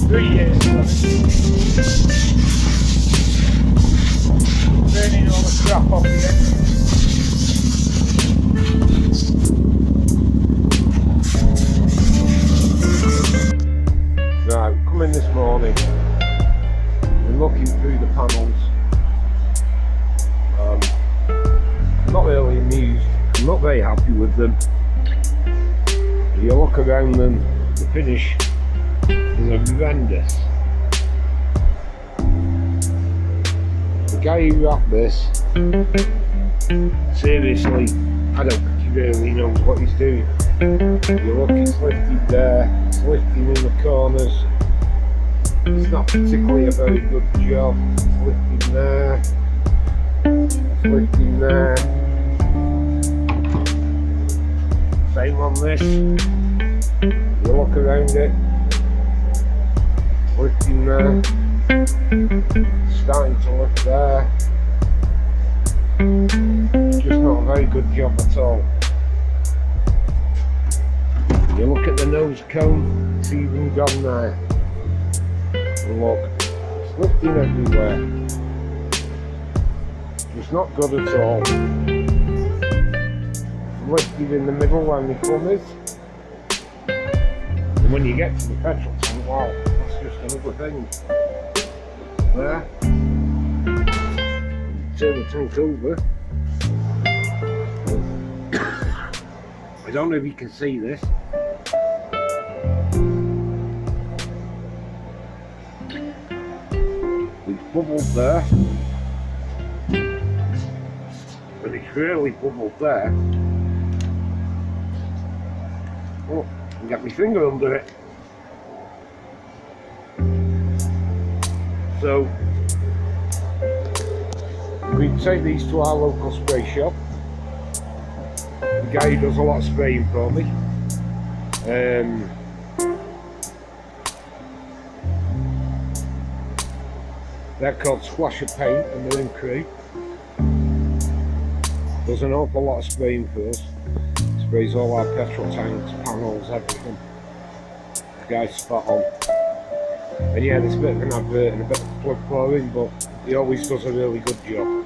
3 years ago. Burning all the crap off the engine. Right, coming this morning, we're looking through the panels. I'm not really amused, I'm not very happy with them. You look around them, the finish is horrendous. The guy who wrapped this, seriously, I don't think he really knows what he's doing. You look, it's lifted there, it's lifting in the corners. It's not particularly a very good job. It's lifting there, it's lifting there. Same on this. You look around it, it's lifting there, starting to lift there. Just not a very good job at all. You look at the nose cone, it's even gone there. And look, it's lifting everywhere. It's not good at all. It's lifted in the middle where the plumb is. And when you get to the petrol tank, wow, that's just another thing. There. Turn the tank over. I don't know if you can see this. It's bubbled there. And it's really bubbled there. Oh, I can get my finger under it. So, we take these to our local spray shop. The guy who does a lot of spraying for me. They're called Splasher Paint and they're in Crewe. Does an awful lot of spraying for us. Sprays all our petrol tanks, panels, everything. The guy's spot on. And yeah, there's a bit of an advert and a bit of plug for him, but he always does a really good job.